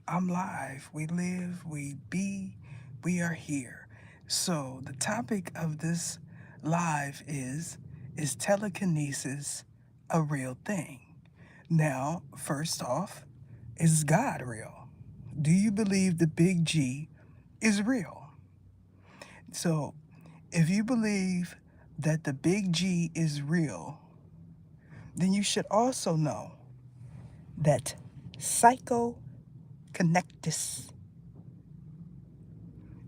I'm live. We live, we be, we are here. So, the topic of this live is telekinesis a real thing? Now, first off, is God real? Do you believe the big G is real? So, if you believe that the big G is real, then you should also know that psychokinesis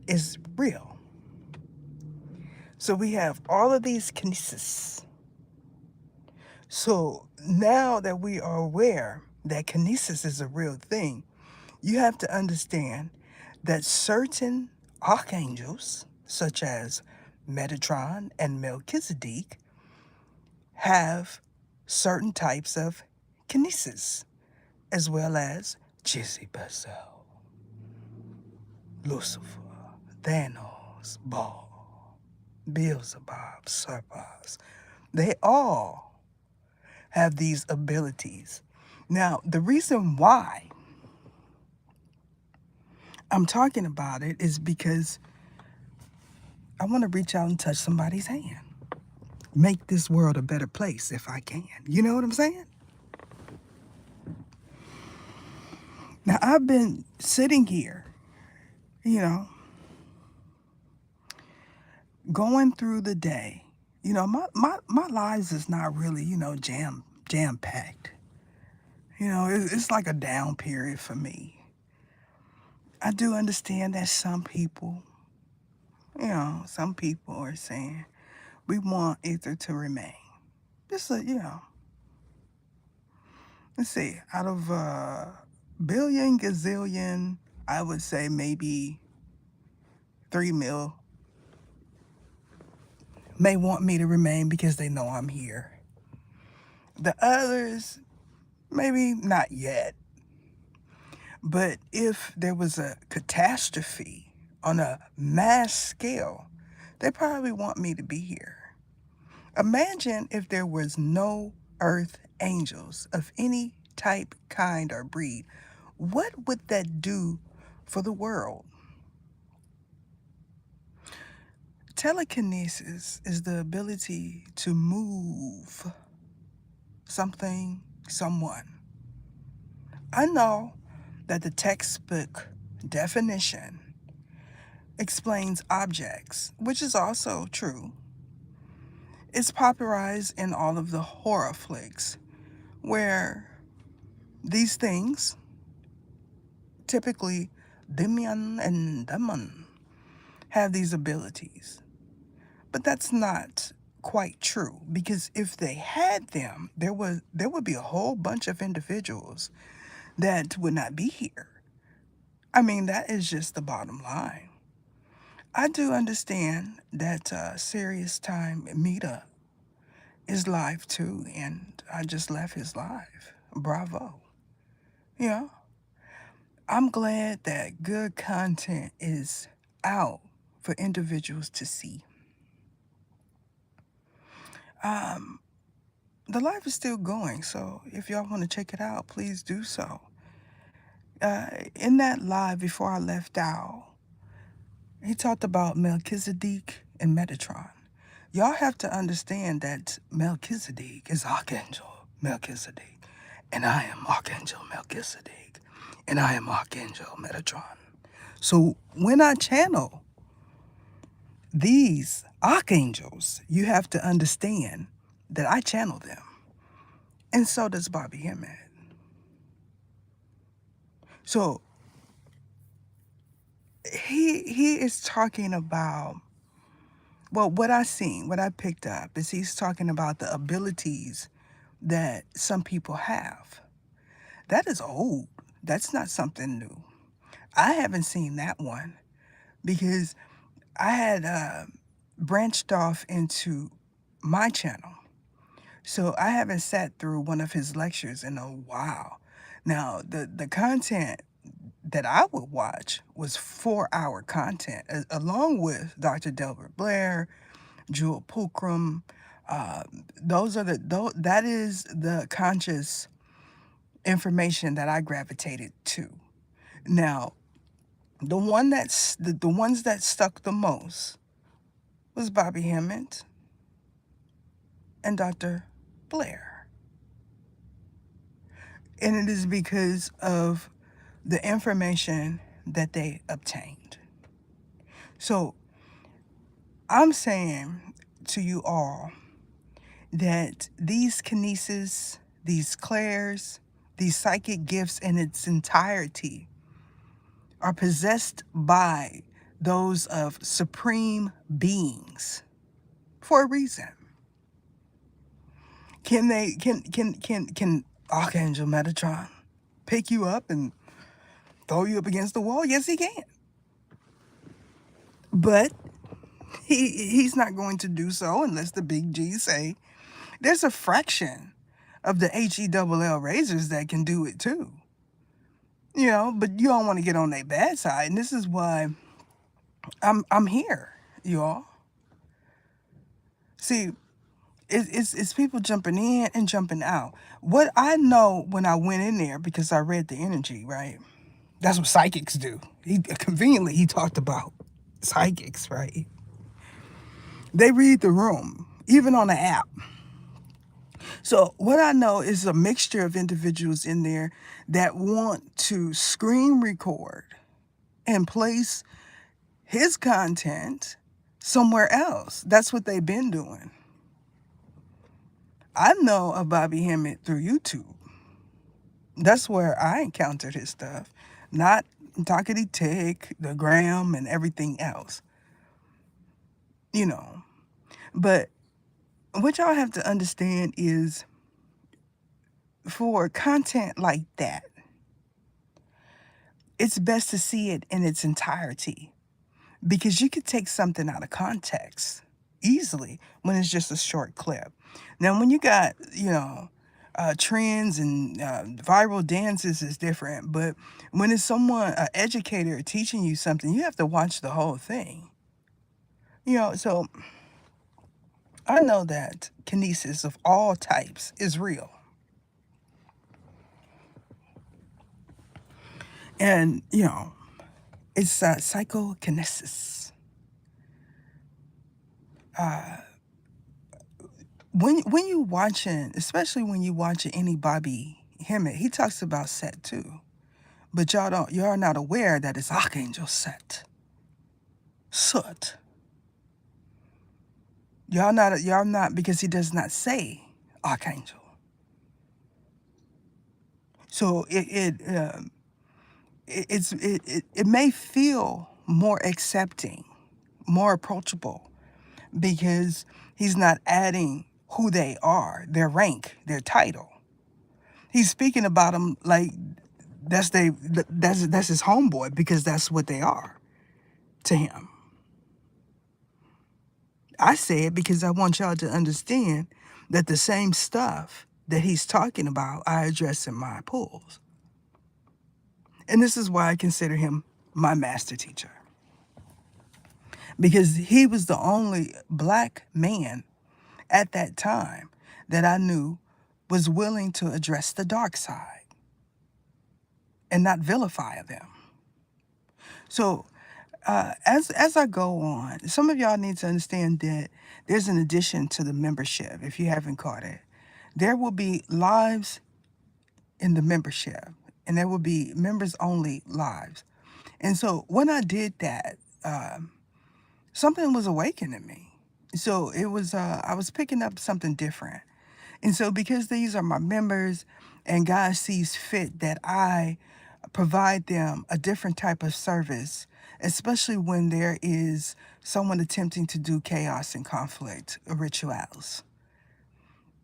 is real. So we have all of these kinesis. So now that we are aware that kinesis is a real thing, you have to understand that certain archangels, such as Metatron and Melchizedek, have certain types of kinesis, as well as Jezebel, Lucifer, Thanos, Baal, Beelzebub, Serpos. They all have these abilities. Now, the reason why I'm talking about it is because I want to reach out and touch somebody's hand. Make this world a better place if I can. You know what I'm saying? Now, I've been sitting here, you know, going through the day. My lives is not really, jam packed. It's like a down period for me. I do understand that some people are saying we want ether to remain. Just let's see, out of a billion, gazillion, I would say maybe 3 mil may want me to remain because they know I'm here. The others, maybe not yet. But if there was a catastrophe on a mass scale, they probably want me to be here. Imagine if there was no earth angels of any type, kind, or breed. What would that do for the world? Telekinesis is the ability to move something, someone. I know that the textbook definition explains objects, which is also true. It's popularized in all of the horror flicks where these things, typically Demian and Demon, have these abilities. But that's not quite true, because if they had them, there would be a whole bunch of individuals that would not be here. I mean, that is just the bottom line. I do understand that Serious Time Meetup is live too, and I just left his live. Bravo. You know, I'm glad that good content is out for individuals to see. The live is still going, so if y'all want to check it out, please do so. In that live, before I left out, he talked about Melchizedek and Metatron. Y'all have to understand that Melchizedek is Archangel Melchizedek, and I am Archangel Melchizedek, and I am Archangel Metatron. So when I channel these archangels, you have to understand that I channel them, and so does Bobby Hemmett. So he is talking about, well, what I picked up is he's talking about the abilities that some people have. That is old. That's not something new. I haven't seen that one because I had branched off into my channel. So I haven't sat through one of his lectures in a while. Now, the content that I would watch was 4-hour content, along with Dr. Delbert Blair, Jewel Pookrum. That is the conscious information that I gravitated to. Now, the ones that stuck the most was Bobby Hemmett and Dr. Blair. And it is because of the information that they obtained. So I'm saying to you all that these kinesis, these clairs, these psychic gifts in its entirety are possessed by those of supreme beings for a reason. Can Archangel Metatron pick you up and throw you up against the wall? Yes, he can. But he's not going to do so unless the big G say there's a fraction of the HELL raisers that can do it too. But you don't want to get on their bad side, and this is why I'm here, y'all. See, it's people jumping in and jumping out. What I know when I went in there, because I read the energy, right? That's what psychics do. He talked about psychics, right? They read the room, even on the app. So what I know is a mixture of individuals in there that want to screen record and place his content somewhere else. That's what they've been doing. I know of Bobby Hemmett through YouTube. That's where I encountered his stuff, not Talkity Tick, the Gram, and everything else. But what y'all have to understand is for content like that, it's best to see it in its entirety, because you could take something out of context easily when it's just a short clip. Now, when you got, trends and viral dances is different, but when it's someone, an educator teaching you something, you have to watch the whole thing. So I know that kinesis of all types is real. And, it's psychokinesis. When you watching, especially when you watching any Bobby Hemmett, he talks about Set too. But y'all not aware that it's Archangel Set. Soot. Y'all not, because he does not say Archangel. So it may feel more accepting, more approachable, because he's not adding who they are, their rank, their title. He's speaking about them like that's his homeboy, because that's what they are to him. I say it because I want y'all to understand that the same stuff that he's talking about, I address in my pulls. And this is why I consider him my master teacher. Because he was the only black man at that time that I knew was willing to address the dark side and not vilify them. So as I go on, some of y'all need to understand that there's an addition to the membership. If you haven't caught it, there will be lives in the membership, and there will be members only lives. And so when I did that, something was awakening me. So it was I was picking up something different. And so because these are my members, and God sees fit that I provide them a different type of service, especially when there is someone attempting to do chaos and conflict rituals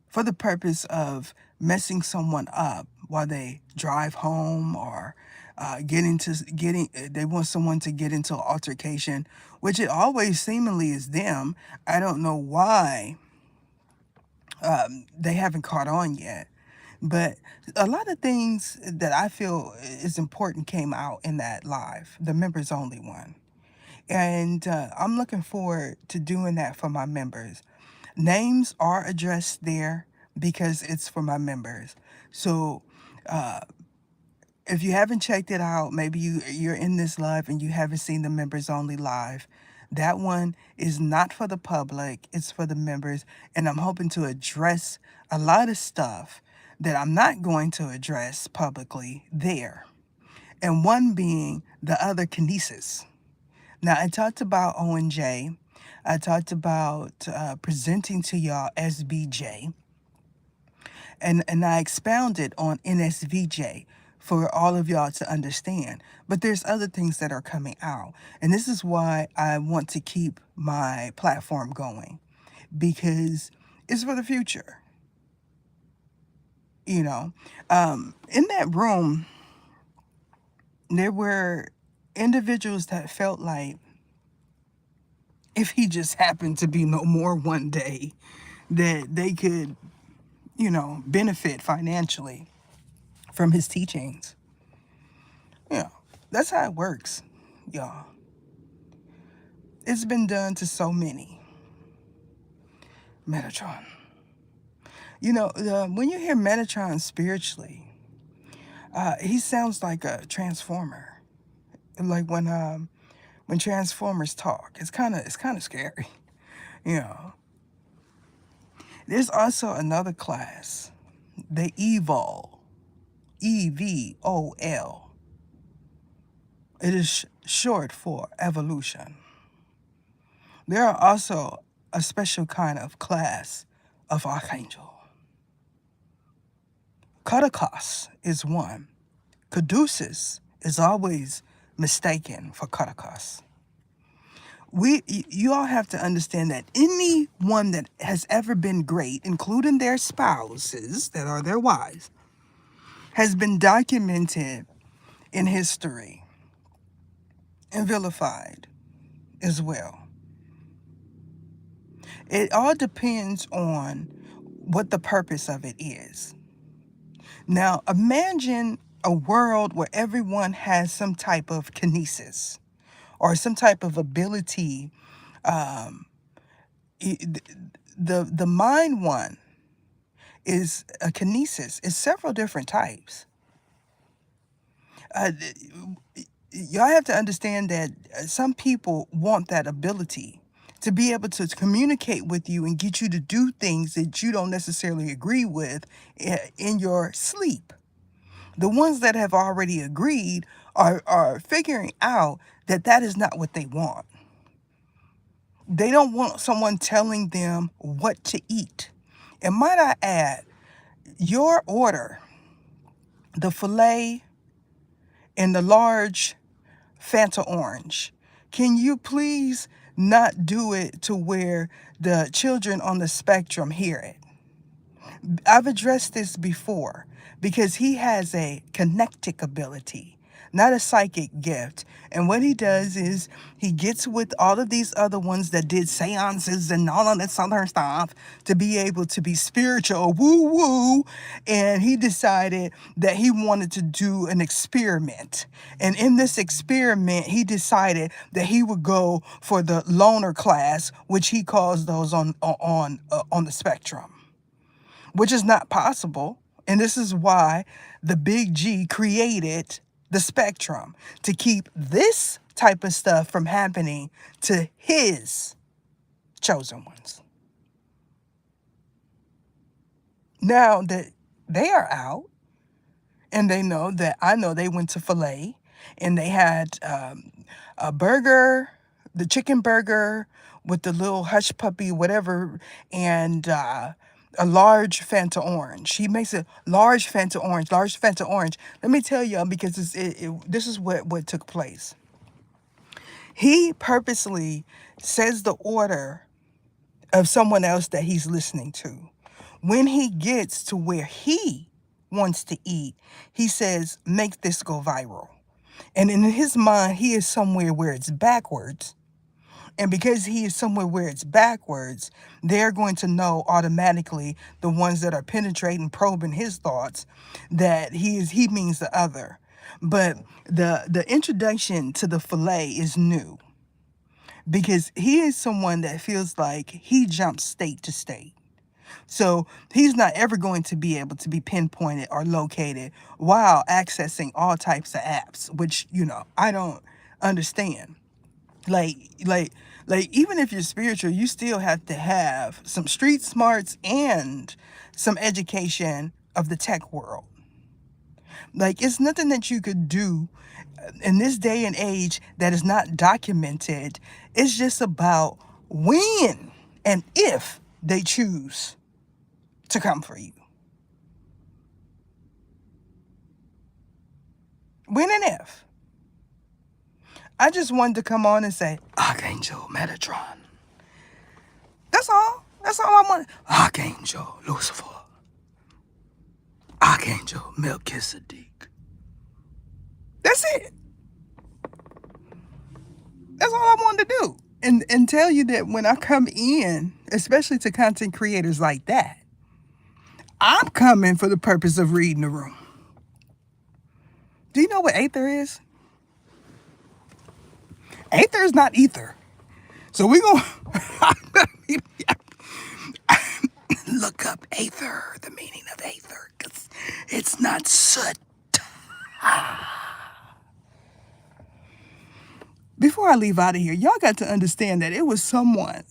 for the purpose of messing someone up while they drive home, or they want someone to get into an altercation, which it always seemingly is them. I don't know why they haven't caught on yet. But a lot of things that I feel is important came out in that live, the members only one. And I'm looking forward to doing that for my members. Names are addressed there because it's for my members. So If you haven't checked it out, maybe you're in this live and you haven't seen the members only live. That one is not for the public, it's for the members. And I'm hoping to address a lot of stuff that I'm not going to address publicly there. And one being the other kinesis. Now, I talked about ONJ. I talked about presenting to y'all SBJ. And I expounded on NSVJ for all of y'all to understand. But there's other things that are coming out. And this is why I want to keep my platform going, because it's for the future. You know, in that room, there were individuals that felt like if he just happened to be no more one day, that they could, benefit financially from his teachings. Yeah, that's how it works, y'all. It's been done to so many. Metatron. When you hear Metatron spiritually, he sounds like a transformer. Like when transformers talk, it's kind of scary. You know. There's also another class, the evol, EVOL. It is short for evolution. There are also a special kind of class of archangel. Karakas is one. Caduceus is always mistaken for Karakas. You all have to understand that anyone that has ever been great, including their spouses that are their wives, has been documented in history and vilified as well. It all depends on what the purpose of it is. Now, imagine a world where everyone has some type of kinesis or some type of ability. Um, the mind one is a kinesis. It's several different types. Y'all have to understand that some people want that ability to be able to communicate with you and get you to do things that you don't necessarily agree with in your sleep. The ones that have already agreed are figuring out that that is not what they want. They don't want someone telling them what to eat. And might I add, your order, the filet and the large Fanta orange, can you please not do it to where the children on the spectrum hear it? I've addressed this before because he has a kinetic ability, not a psychic gift. And what he does is he gets with all of these other ones that did seances and all of this other stuff to be able to be spiritual, woo woo. And he decided that he wanted to do an experiment. And in this experiment, he decided that he would go for the loner class, which he calls those on the spectrum, which is not possible. And this is why the big G created the spectrum, to keep this type of stuff from happening to his chosen ones. Now that they are out and they know that I know they went to filet and they had a burger, the chicken burger with the little hush puppy, whatever, and a large Fanta orange. He makes a large Fanta orange. Let me tell y'all, because this is what took place. He purposely says the order of someone else that he's listening to. When he gets to where he wants to eat, he says, make this go viral. And in his mind, he is somewhere where it's backwards. And because he is somewhere where it's backwards, they're going to know automatically, the ones that are penetrating, probing his thoughts, that he means the other. But the introduction to the filet is new, because he is someone that feels like he jumps state to state. So he's not ever going to be able to be pinpointed or located while accessing all types of apps, which, I don't understand. Like, like, even if you're spiritual, you still have to have some street smarts and some education of the tech world. Like, it's nothing that you could do in this day and age that is not documented. It's just about when and if they choose to come for you. When and if. I just wanted to come on and say, Archangel Metatron. That's all. That's all I want. Archangel Lucifer. Archangel Melchizedek. That's it. That's all I wanted to do. And tell you that when I come in, especially to content creators like that, I'm coming for the purpose of reading the room. Do you know what Aether is? Aether is not ether. So we're going to look up Aether, the meaning of Aether, because it's not soot. Before I leave out of here, y'all got to understand that it was someone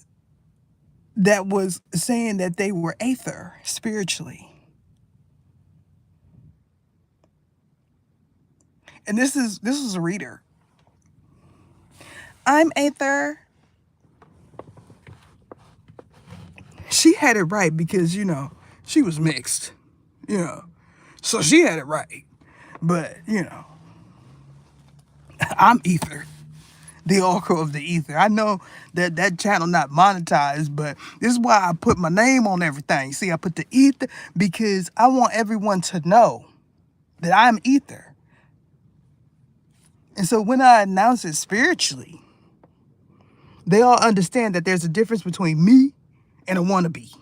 that was saying that they were Aether spiritually. And this is a reader. I'm Aether. She had it right because, she was mixed. So she had it right. But, I'm Ether. The Oracle of the Ether. I know that channel not monetized, but this is why I put my name on everything. See, I put the Ether because I want everyone to know that I'm Ether. And so when I announce it spiritually, they all understand that there's a difference between me and a wannabe.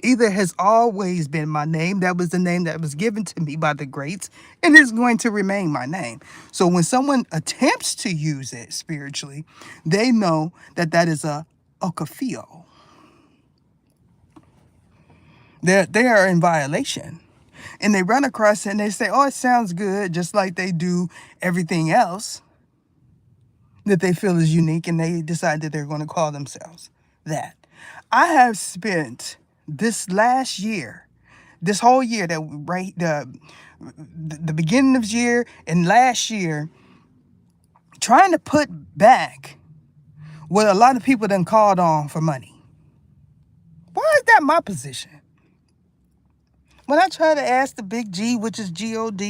Ether has always been my name. That was the name that was given to me by the greats, and it's going to remain my name. So when someone attempts to use it spiritually, they know that that is a okafio. They are in violation. And they run across it and they say, oh, it sounds good, just like they do everything else that they feel is unique, and they decide that they're going to call themselves that. I have spent this last year, this whole year, the beginning of the year and last year, trying to put back what a lot of people done called on for money. Why is that my position? When I try to ask the big G, which is God,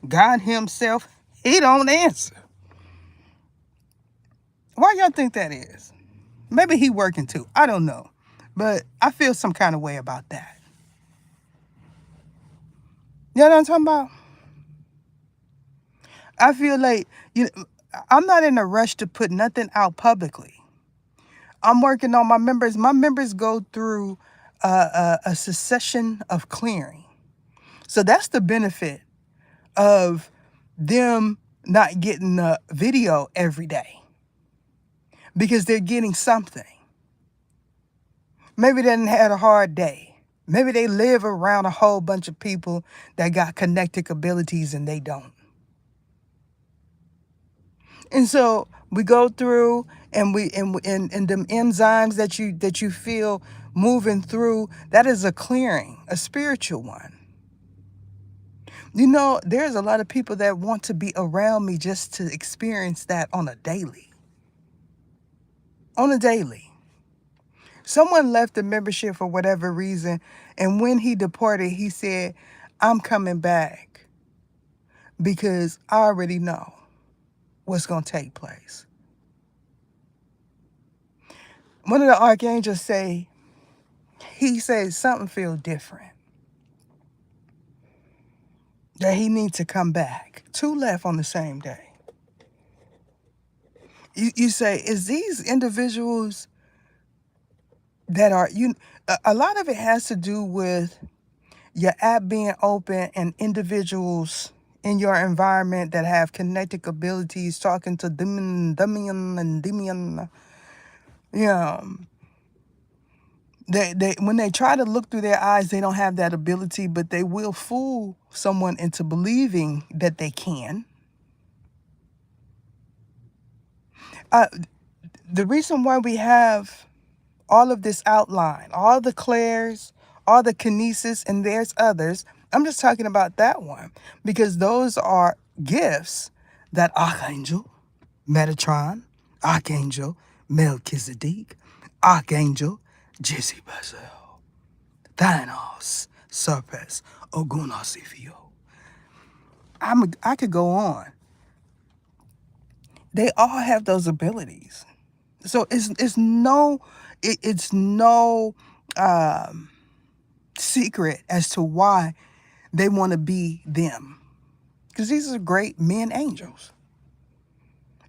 God himself, he don't answer. Why y'all think that is? Maybe he working too. I don't know. But I feel some kind of way about that. You know what I'm talking about? I feel like, I'm not in a rush to put nothing out publicly. I'm working on my members. My members go through a succession of clearing. So that's the benefit of them not getting a video every day, because they're getting something. Maybe they didn't had a hard day. Maybe they live around a whole bunch of people that got connected abilities and they don't. And so we go through and them enzymes that you feel moving through, that is a clearing, a spiritual one. There's a lot of people that want to be around me just to experience that on a daily. On a daily. Someone left the membership for whatever reason, and when he departed, he said, I'm coming back because I already know what's going to take place. One of the archangels he says something feels different, that he needs to come back. 2 left on the same day. You say, is these individuals that are, a lot of it has to do with your app being open and individuals in your environment that have kinetic abilities, talking to Demian. They when they try to look through their eyes, they don't have that ability, but they will fool someone into believing that they can. Uh, the reason why we have all of this outline, all the clairs, all the kinesis, and there's others. I'm just talking about that one because those are gifts that Archangel, Metatron, Archangel, Melchizedek, Archangel, Jezebel, Thanos, Serpes, Ogunasifio. I could go on. They all have those abilities. So it's no secret as to why they want to be them. Because these are great men angels.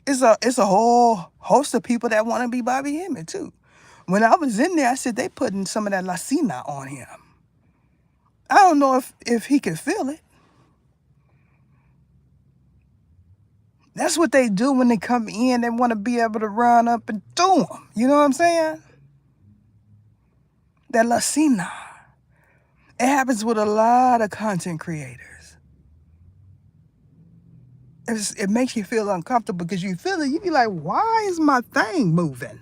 It's a whole host of people that want to be Bobby Hemmett too. When I was in there, I said they putting some of that Lacina on him. I don't know if he can feel it. That's what they do when they come in. They want to be able to run up and do them. You know what I'm saying? That Lacina. It happens with a lot of content creators. It makes you feel uncomfortable because you feel it. You be like, why is my thing moving?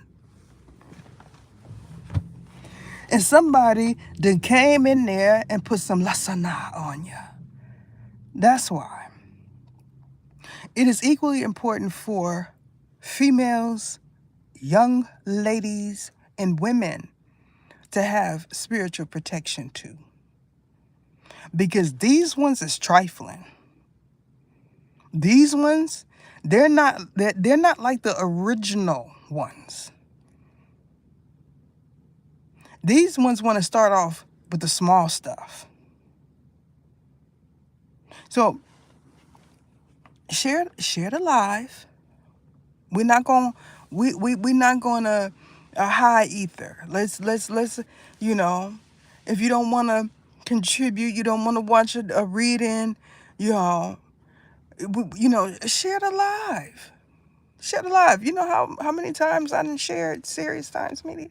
And somebody then came in there and put some lasana on you. That's why. It is equally important for females, young ladies, and women to have spiritual protection too. Because these ones is trifling. These ones, they're not like the original ones. These ones want to start off with the small stuff. So share the live. We're not going we're not going to high ether. Let's you know, if you don't want to contribute, you don't want to watch a reading, you know, share the live. Share the live. You know how many times I done shared Serious Times Media?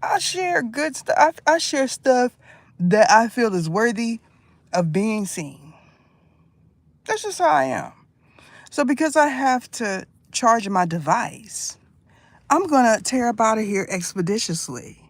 I share good stuff. I share stuff that I feel is worthy of being seen. That's just how I am. So because I have to charge my device, I'm going to tear up out of here expeditiously.